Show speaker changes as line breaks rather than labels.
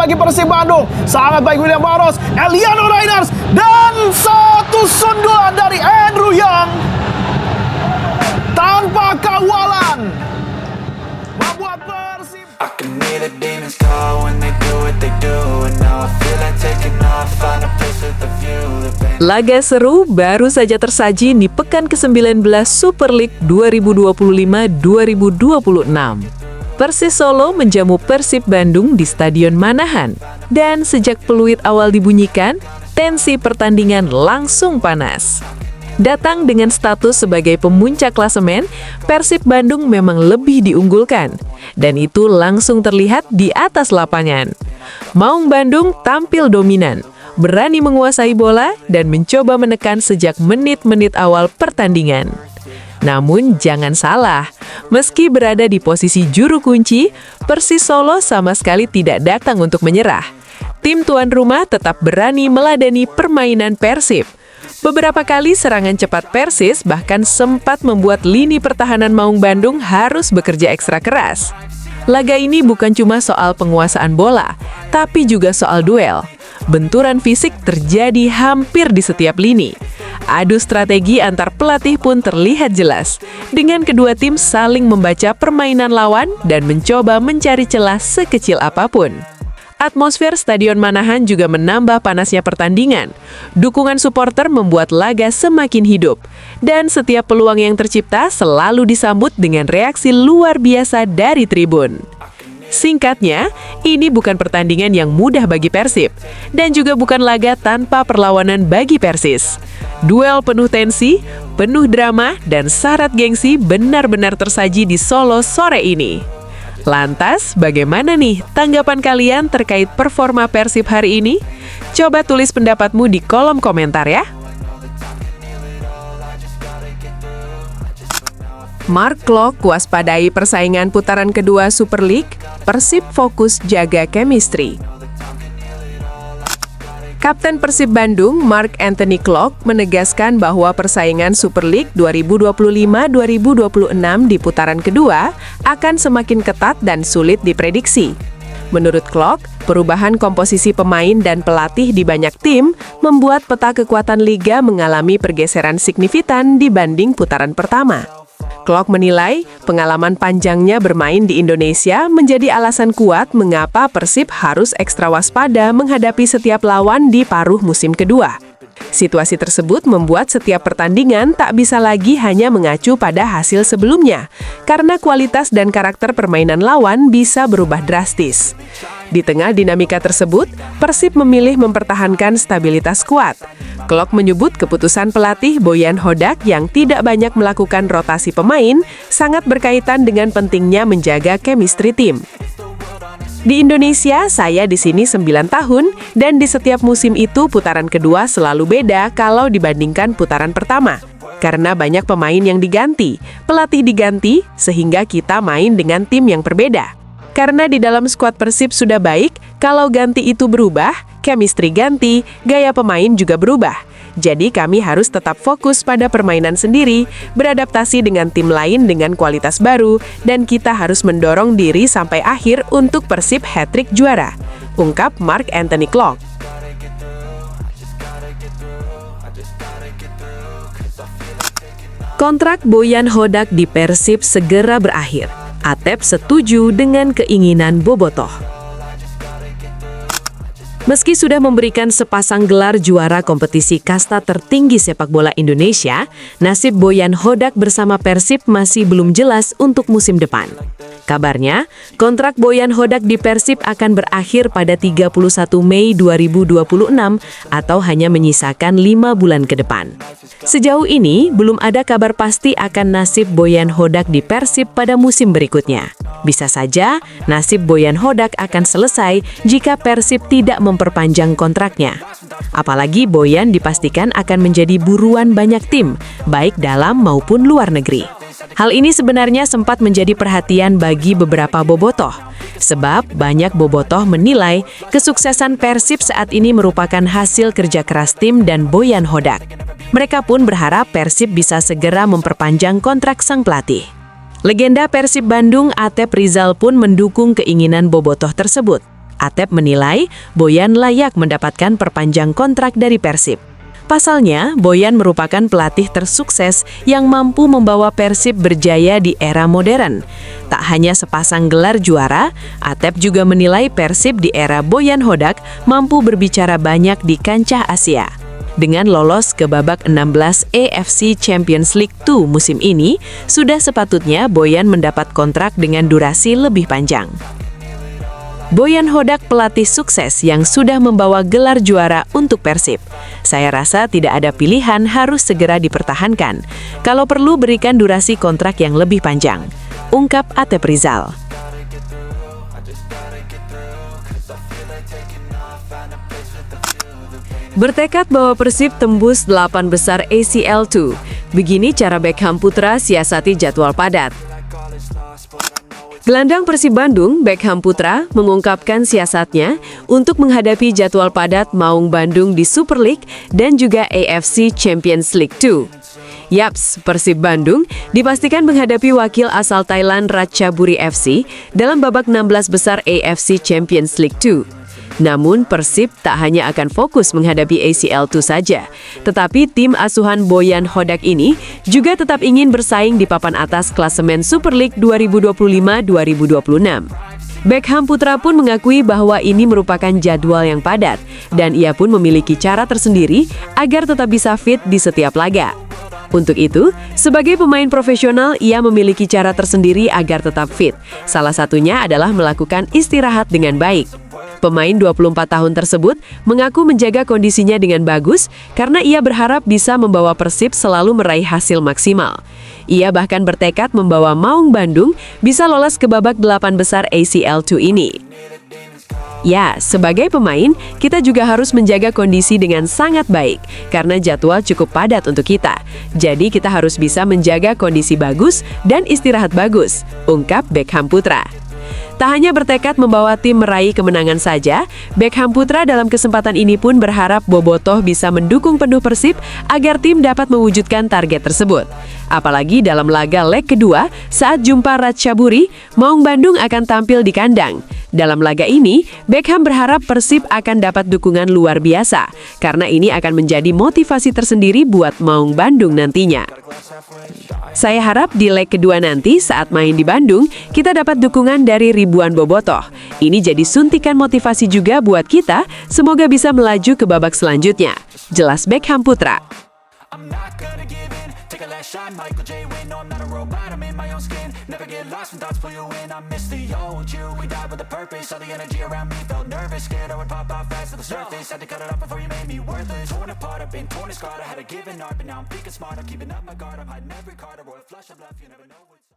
bagi Persib Bandung. Sangat baik William Barros, Eliano Rainers, dan satu sundulan dari Andrew Young tanpa kawalan membuat Persib.
I can hear the demons call when they do what they do, and now I feel like taking off, find a place with a view.
Laga seru baru saja tersaji di pekan ke-19 Super League 2025-2026. Persis Solo menjamu Persib Bandung di Stadion Manahan. Dan sejak peluit awal dibunyikan, tensi pertandingan langsung panas. Datang dengan status sebagai pemuncak klasemen, Persib Bandung memang lebih diunggulkan. Dan itu langsung terlihat di atas lapangan. Maung Bandung tampil dominan, berani menguasai bola dan mencoba menekan sejak menit-menit awal pertandingan. Namun jangan salah, meski berada di posisi juru kunci, Persis Solo sama sekali tidak datang untuk menyerah. Tim tuan rumah tetap berani meladeni permainan Persib. Beberapa kali serangan cepat Persis bahkan sempat membuat lini pertahanan Maung Bandung harus bekerja ekstra keras. Laga ini bukan cuma soal penguasaan bola, tapi juga soal duel. Benturan fisik terjadi hampir di setiap lini. Adu strategi antar pelatih pun terlihat jelas, dengan kedua tim saling membaca permainan lawan dan mencoba mencari celah sekecil apapun. Atmosfer Stadion Manahan juga menambah panasnya pertandingan. Dukungan supporter membuat laga semakin hidup, dan setiap peluang yang tercipta selalu disambut dengan reaksi luar biasa dari tribun. Singkatnya, ini bukan pertandingan yang mudah bagi Persib, dan juga bukan laga tanpa perlawanan bagi Persis. Duel penuh tensi, penuh drama, dan syarat gengsi benar-benar tersaji di Solo sore ini. Lantas, bagaimana nih tanggapan kalian terkait performa Persib hari ini? Coba tulis pendapatmu di kolom komentar ya. Mark Klok waspadai persaingan putaran kedua Super League, Persib fokus jaga chemistry. Kapten Persib Bandung, Mark Anthony Klok, menegaskan bahwa persaingan Super League 2025-2026 di putaran kedua akan semakin ketat dan sulit diprediksi. Menurut Klok, perubahan komposisi pemain dan pelatih di banyak tim membuat peta kekuatan liga mengalami pergeseran signifikan dibanding putaran pertama. Klok menilai pengalaman panjangnya bermain di Indonesia menjadi alasan kuat mengapa Persib harus ekstra waspada menghadapi setiap lawan di paruh musim kedua. Situasi tersebut membuat setiap pertandingan tak bisa lagi hanya mengacu pada hasil sebelumnya, karena kualitas dan karakter permainan lawan bisa berubah drastis. Di tengah dinamika tersebut, Persib memilih mempertahankan stabilitas skuad. Klok menyebut keputusan pelatih Boyan Hodak yang tidak banyak melakukan rotasi pemain sangat berkaitan dengan pentingnya menjaga chemistry tim. Di Indonesia, saya di sini 9 tahun, dan di setiap musim itu putaran kedua selalu beda kalau dibandingkan putaran pertama. Karena banyak pemain yang diganti, pelatih diganti, sehingga kita main dengan tim yang berbeda. Karena di dalam skuad Persib sudah baik, kalau ganti itu berubah, chemistry ganti, gaya pemain juga berubah. Jadi kami harus tetap fokus pada permainan sendiri, beradaptasi dengan tim lain dengan kualitas baru, dan kita harus mendorong diri sampai akhir untuk Persib hat-trick juara, ungkap Mark Anthony Klok. Kontrak Boyan Hodak di Persib segera berakhir. Atep setuju dengan keinginan Bobotoh. Meski sudah memberikan sepasang gelar juara kompetisi kasta tertinggi sepak bola Indonesia, nasib Boyan Hodak bersama Persib masih belum jelas untuk musim depan. Kabarnya, kontrak Boyan Hodak di Persib akan berakhir pada 31 Mei 2026 atau hanya menyisakan 5 bulan ke depan. Sejauh ini, belum ada kabar pasti akan nasib Boyan Hodak di Persib pada musim berikutnya. Bisa saja, nasib Boyan Hodak akan selesai jika Persib tidak memperpanjang kontraknya. Apalagi Boyan dipastikan akan menjadi buruan banyak tim, baik dalam maupun luar negeri. Hal ini sebenarnya sempat menjadi perhatian bagi beberapa bobotoh, sebab banyak bobotoh menilai kesuksesan Persib saat ini merupakan hasil kerja keras tim dan Boyan Hodak. Mereka pun berharap Persib bisa segera memperpanjang kontrak sang pelatih. Legenda Persib Bandung Atep Rizal pun mendukung keinginan bobotoh tersebut. Atep menilai Boyan layak mendapatkan perpanjang kontrak dari Persib. Pasalnya, Boyan merupakan pelatih tersukses yang mampu membawa Persib berjaya di era modern. Tak hanya sepasang gelar juara, Atep juga menilai Persib di era Boyan Hodak mampu berbicara banyak di kancah Asia. Dengan lolos ke babak 16 AFC Champions League 2 musim ini, sudah sepatutnya Boyan mendapat kontrak dengan durasi lebih panjang. Boyan Hodak pelatih sukses yang sudah membawa gelar juara untuk Persib. Saya rasa tidak ada pilihan, harus segera dipertahankan. Kalau perlu berikan durasi kontrak yang lebih panjang, ungkap Atep Rizal. Bertekad bahwa Persib tembus 8 besar ACL 2. Begini cara Beckham Putra siasati jadwal padat. Gelandang Persib Bandung, Beckham Putra, mengungkapkan siasatnya untuk menghadapi jadwal padat Maung Bandung di Super League dan juga AFC Champions League 2. Yaps, Persib Bandung dipastikan menghadapi wakil asal Thailand Ratchaburi FC dalam babak 16 besar AFC Champions League 2. Namun Persib tak hanya akan fokus menghadapi ACL 2 saja, tetapi tim asuhan Boyan Hodak ini juga tetap ingin bersaing di papan atas klasemen Super League 2025-2026. Beckham Putra pun mengakui bahwa ini merupakan jadwal yang padat, dan ia pun memiliki cara tersendiri agar tetap bisa fit di setiap laga. Untuk itu, sebagai pemain profesional, ia memiliki cara tersendiri agar tetap fit. Salah satunya adalah melakukan istirahat dengan baik. Pemain 24 tahun tersebut mengaku menjaga kondisinya dengan bagus karena ia berharap bisa membawa Persib selalu meraih hasil maksimal. Ia bahkan bertekad membawa Maung Bandung bisa lolos ke babak 8 besar ACL 2 ini. Ya, sebagai pemain, kita juga harus menjaga kondisi dengan sangat baik karena jadwal cukup padat untuk kita. Jadi kita harus bisa menjaga kondisi bagus dan istirahat bagus, ungkap Beckham Putra. Tak hanya bertekad membawa tim meraih kemenangan saja, Beckham Putra dalam kesempatan ini pun berharap Bobotoh bisa mendukung penuh Persib agar tim dapat mewujudkan target tersebut. Apalagi dalam laga leg kedua, saat jumpa Ratchaburi, Maung Bandung akan tampil di kandang. Dalam laga ini, Beckham berharap Persib akan dapat dukungan luar biasa, karena ini akan menjadi motivasi tersendiri buat Maung Bandung nantinya. Saya harap di leg kedua nanti saat main di Bandung, kita dapat dukungan dari ribuan bobotoh. Ini jadi suntikan motivasi juga buat kita, semoga bisa melaju ke babak selanjutnya. Jelas Beckham Putra.
Take a last shot, Michael J. Win. No, I'm not a robot, I'm in my own skin. Never get lost when thoughts pull you in. I miss the old you, we died with a purpose. All the energy around me felt nervous, scared I would pop out fast to the surface. Had to cut it off before you made me worthless. Torn apart, I've been torn and scarred. I had a given art, but now I'm thinking smart. I'm keeping up my guard, I'm hiding every card. A royal flush of love, you never know what's